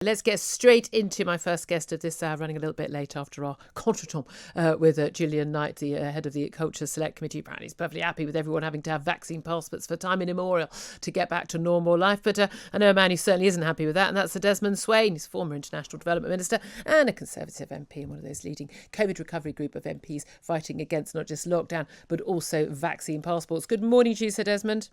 Let's get straight into my first guest of this hour, running a little bit late after our contretemps with Julian Knight, the head of the Culture Select Committee. Apparently he's perfectly happy with everyone having to have vaccine passports for time immemorial to get back to normal life. But I know a man who certainly isn't happy with that, and that's Desmond Swayne. He's former International Development Minister and a Conservative MP and one of those leading COVID recovery group of MPs fighting against not just lockdown, but also vaccine passports. Good morning to you, Sir Desmond.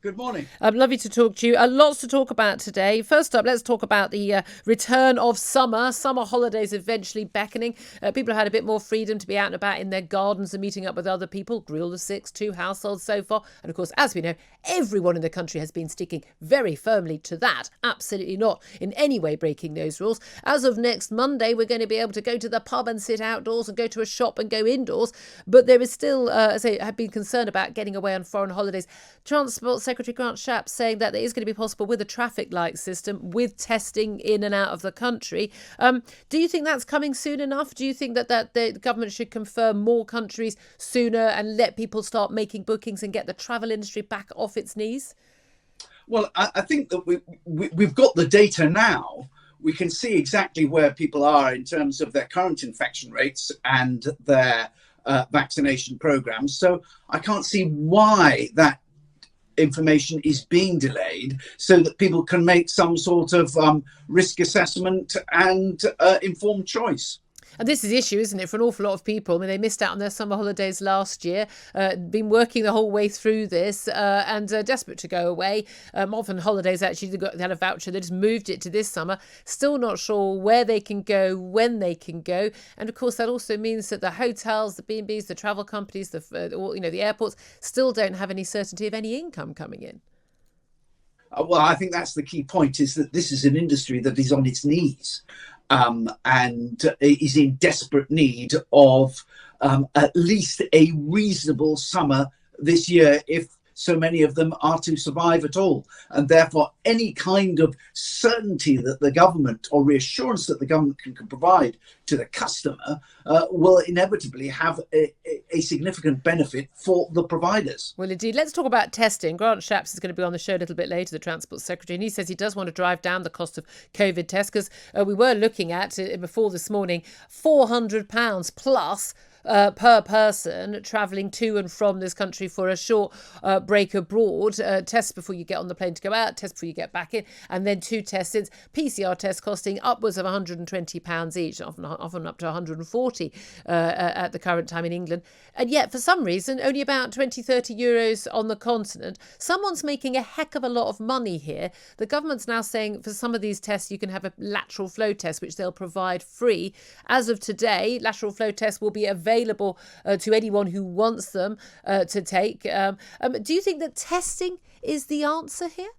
Good morning. Lovely to talk to you. Lots to talk about today. First up, let's talk about the return of summer. Summer holidays eventually beckoning. People have had a bit more freedom to be out and about in their gardens and meeting up with other people. Grill of six, 2 households so far. And of course, as we know, everyone in the country has been sticking very firmly to that. Absolutely not in any way breaking those rules. As of next Monday, we're going to be able to go to the pub and sit outdoors and go to a shop and go indoors. But there is still, as I have been concerned about getting away on foreign holidays. Transport Secretary Grant Shapps saying that it is going to be possible with a traffic light system, with testing in and out of the country. Do you think that's coming soon enough? Do you think that the government should confirm more countries sooner and let people start making bookings and get the travel industry back off its knees? Well, I think that we've got the data now. We can see exactly where people are in terms of their current infection rates and their vaccination programs. So I can't see why that information is being delayed so that people can make some sort of risk assessment and informed choice. And this is the issue, isn't it, for an awful lot of people? I mean, they missed out on their summer holidays last year, been working the whole way through this and desperate to go away. Often holidays, actually, they had a voucher, they just moved it to this summer. Still not sure where they can go, when they can go. And of course, that also means that the hotels, the B&Bs, the travel companies, the airports still don't have any certainty of any income coming in. Well, I think that's the key point, is that this is an industry that is on its knees. And is in desperate need of at least a reasonable summer this year, if so many of them are to survive at all. And therefore, any kind of certainty that the government, or reassurance that the government can provide to the customer will inevitably have a significant benefit for the providers. Well, indeed. Let's talk about testing. Grant Shapps is going to be on the show a little bit later, the Transport Secretary, and he says he does want to drive down the cost of COVID tests, because we were looking at, before this morning, £400 plus per person travelling to and from this country for a short break abroad. Tests before you get on the plane to go out, tests before you get back in, and then 2 tests since. PCR tests costing upwards of £120 each, often up to 140 at the current time in England. And yet, for some reason, only about €20-30 on the continent. Someone's making a heck of a lot of money here. The government's now saying for some of these tests you can have a lateral flow test, which they'll provide free. As of today, lateral flow tests will be available to anyone who wants them to take. Do you think that testing is the answer here?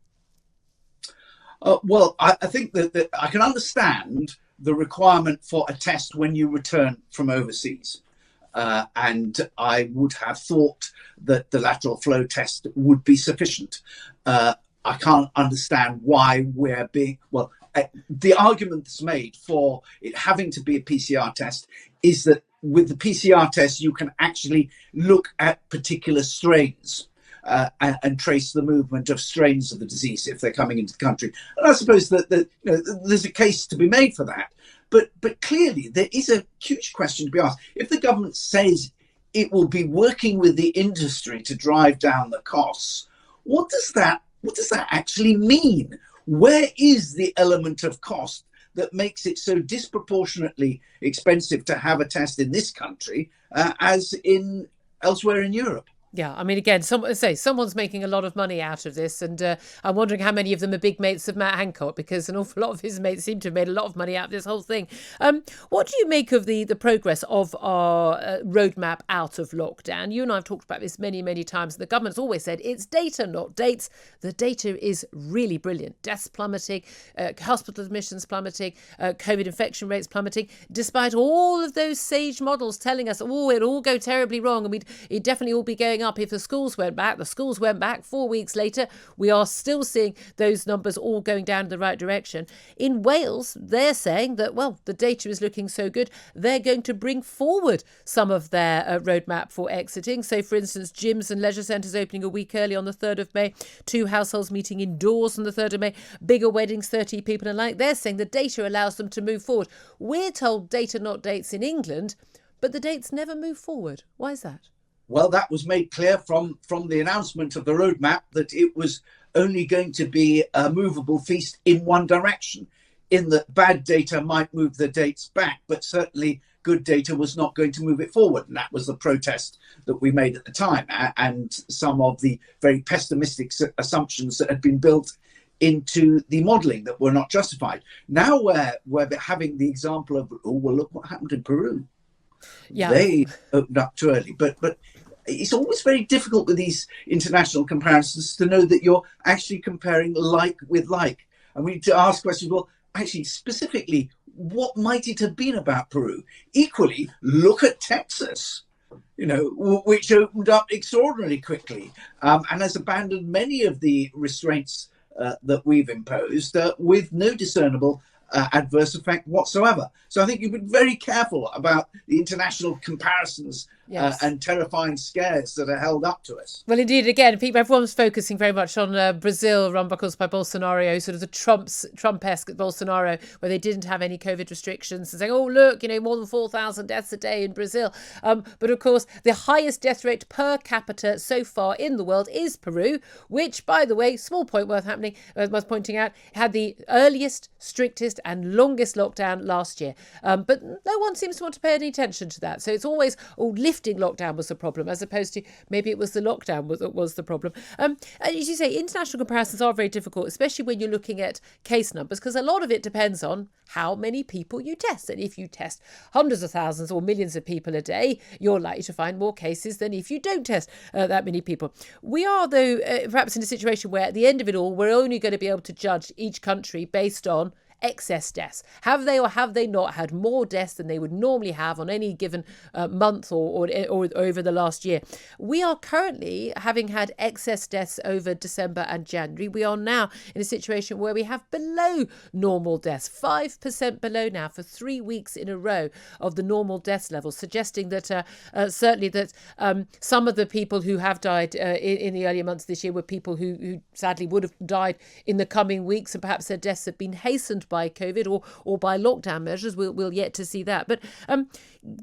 Well, I think that I can understand the requirement for a test when you return from overseas. And I would have thought that the lateral flow test would be sufficient. I can't understand why we're being... Well, the argument that's made for it having to be a PCR test is that with the PCR test, you can actually look at particular strains and trace the movement of strains of the disease if they're coming into the country. And I suppose that there's a case to be made for that. But clearly, there is a huge question to be asked. If the government says it will be working with the industry to drive down the costs, what does that actually mean? Where is the element of cost that makes it so disproportionately expensive to have a test in this country as in elsewhere in Europe? Yeah, I mean, again, someone's making a lot of money out of this, and I'm wondering how many of them are big mates of Matt Hancock, because an awful lot of his mates seem to have made a lot of money out of this whole thing. What do you make of the progress of our roadmap out of lockdown? You and I have talked about this many, many times. The government's always said it's data, not dates. The data is really brilliant. Deaths plummeting, hospital admissions plummeting, COVID infection rates plummeting, despite all of those sage models telling us, it'll all go terribly wrong, and it'd definitely all be going going up if the schools went back. The schools went back 4 weeks later. We are still seeing those numbers all going down in the right direction. In Wales, they're saying that, well, the data is looking so good, they're going to bring forward some of their roadmap for exiting. So, for instance, gyms and leisure centres opening a week early on the 3rd of May, 2 households meeting indoors on the 3rd of May, bigger weddings, 30 people and like. They're saying the data allows them to move forward. We're told data, not dates in England, but the dates never move forward. Why is that? Well, that was made clear from the announcement of the roadmap that it was only going to be a movable feast in one direction, in that bad data might move the dates back, but certainly good data was not going to move it forward. And that was the protest that we made at the time, and some of the very pessimistic assumptions that had been built into the modelling that were not justified. Now we're having the example of, oh, well, look what happened in Peru. Yeah. They opened up too early. But it's always very difficult with these international comparisons to know that you're actually comparing like with like. And we need to ask questions, well, actually, specifically, what might it have been about Peru? Equally, look at Texas, which opened up extraordinarily quickly and has abandoned many of the restraints that we've imposed with no discernible adverse effect whatsoever. So I think you've been very careful about the international comparisons and terrifying scares that are held up to us. Well, indeed, again, everyone's focusing very much on Brazil, run, of course, by Bolsonaro, sort of the Trump-esque Bolsonaro, where they didn't have any COVID restrictions, and saying, oh, look, more than 4,000 deaths a day in Brazil. But of course, the highest death rate per capita so far in the world is Peru, which, by the way, small point worth pointing out, had the earliest, strictest and longest lockdown last year. But no one seems to want to pay any attention to that. So it's always, lifting lockdown was the problem, as opposed to maybe it was the lockdown was the problem. And as you say, international comparisons are very difficult, especially when you're looking at case numbers, because a lot of it depends on how many people you test. And if you test hundreds of thousands or millions of people a day, you're likely to find more cases than if you don't test that many people. We are, though, perhaps in a situation where at the end of it all, we're only going to be able to judge each country based on excess deaths. Have they or have they not had more deaths than they would normally have on any given month or over the last year? We are currently, having had excess deaths over December and January, we are now in a situation where we have below normal deaths, 5% below now for 3 weeks in a row of the normal deaths level, suggesting that certainly that some of the people who have died in the earlier months this year were people who sadly would have died in the coming weeks, and perhaps their deaths have been hastened by COVID or by lockdown measures. We'll yet to see that. But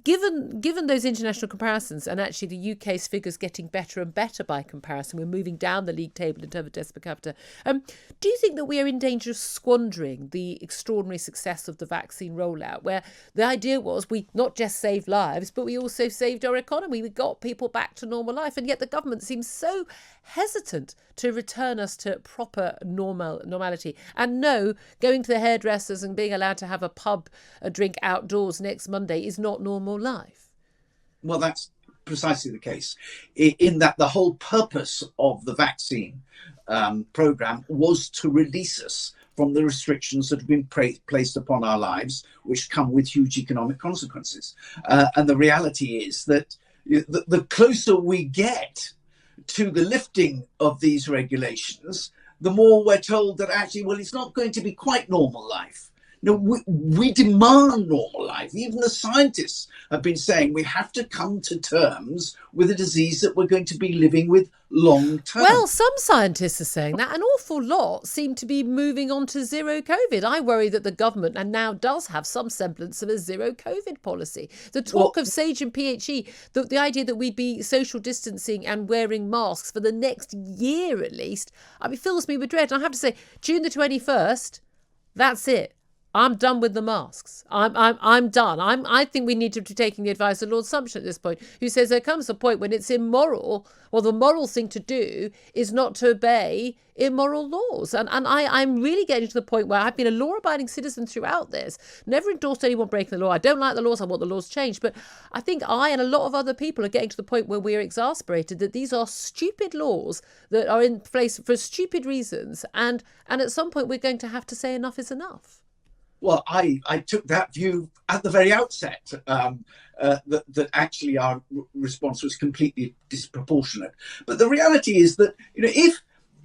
given those international comparisons, and actually the UK's figures getting better and better by comparison, we're moving down the league table in terms of deaths per capita. Do you think that we are in danger of squandering the extraordinary success of the vaccine rollout, where the idea was we not just saved lives, but we also saved our economy? We got people back to normal life, and yet the government seems so hesitant to return us to proper normality. And no, going to the hairdressers and being allowed to have a drink outdoors next Monday is not normal life. Well, that's precisely the case, in that the whole purpose of the vaccine programme was to release us from the restrictions that have been placed upon our lives, which come with huge economic consequences. And the reality is that the closer we get to the lifting of these regulations, the more we're told that actually, well, it's not going to be quite normal life. No, we demand normal life. Even the scientists have been saying we have to come to terms with a disease that we're going to be living with long term. Well, some scientists are saying that. An awful lot seem to be moving on to zero COVID. I worry that the government and now does have some semblance of a zero COVID policy. The talk of SAGE and PHE, the idea that we'd be social distancing and wearing masks for the next year at least, fills me with dread. And I have to say, June the 21st, that's it. I'm done with the masks. I'm done. I think we need to be taking the advice of Lord Sumption at this point, who says there comes a point when it's immoral. Well, the moral thing to do is not to obey immoral laws. And I'm really getting to the point where I've been a law-abiding citizen throughout this. Never endorsed anyone breaking the law. I don't like the laws. I want the laws changed. But I think I and a lot of other people are getting to the point where we're exasperated that these are stupid laws that are in place for stupid reasons. And at some point we're going to have to say enough is enough. Well, I took that view at the very outset, that actually our response was completely disproportionate. But the reality is that, if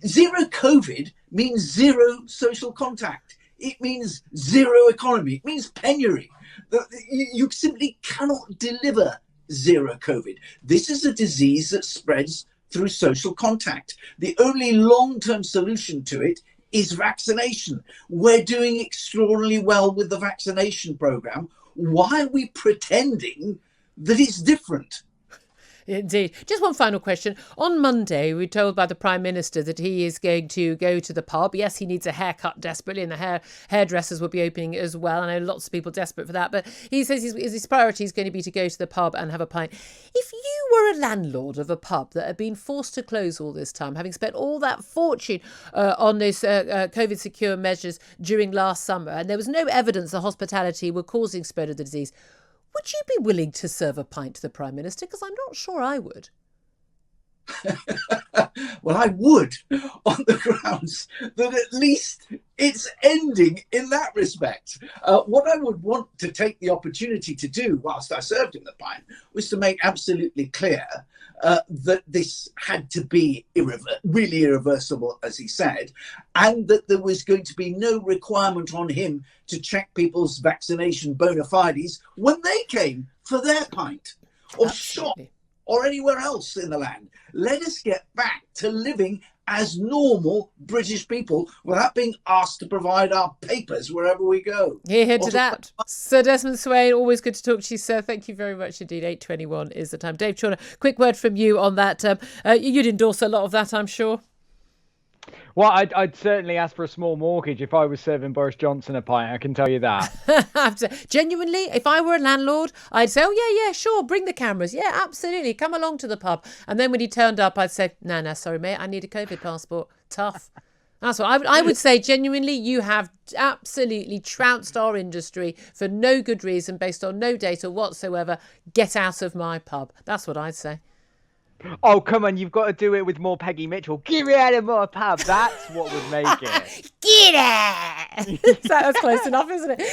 zero COVID means zero social contact, it means zero economy, it means penury. You simply cannot deliver zero COVID. This is a disease that spreads through social contact. The only long-term solution to it is vaccination. We're doing extraordinarily well with the vaccination program. Why are we pretending that it's different? Indeed. Just one final question. On Monday, we were told by the Prime Minister that he is going to go to the pub. Yes, he needs a haircut desperately, and the hairdressers will be opening as well. I know lots of people desperate for that, but he says his priority is going to be to go to the pub and have a pint. If you were a landlord of a pub that had been forced to close all this time, having spent all that fortune on those COVID secure measures during last summer, and there was no evidence that hospitality were causing spread of the disease, would you be willing to serve a pint to the Prime Minister? Because I'm not sure I would. Well, I would, on the grounds that at least it's ending in that respect. What I would want to take the opportunity to do whilst I served him the pint was to make absolutely clear that this had to be really irreversible, as he said, and that there was going to be no requirement on him to check people's vaccination bona fides when they came for their pint or shop or anywhere else in the land. Let us get back to living as normal British people without being asked to provide our papers wherever we go. Hear to that. Sir Desmond Swayne, always good to talk to you, sir. Thank you very much indeed. 8:21 is the time. Dave Chawner, quick word from you on that. You'd endorse a lot of that, I'm sure. Well, I'd certainly ask for a small mortgage if I was serving Boris Johnson a pint, I can tell you that. Genuinely, if I were a landlord, I'd say, oh, yeah, sure, bring the cameras. Yeah, absolutely, come along to the pub. And then when he turned up, I'd say, no, sorry, mate, I need a COVID passport. Tough. That's what I would say. Genuinely, you have absolutely trounced our industry for no good reason, based on no data whatsoever. Get out of my pub. That's what I'd say. Oh, come on, you've got to do it with more Peggy Mitchell. Get me out of my pub. That's what would make it. Get out! That's close enough, isn't it?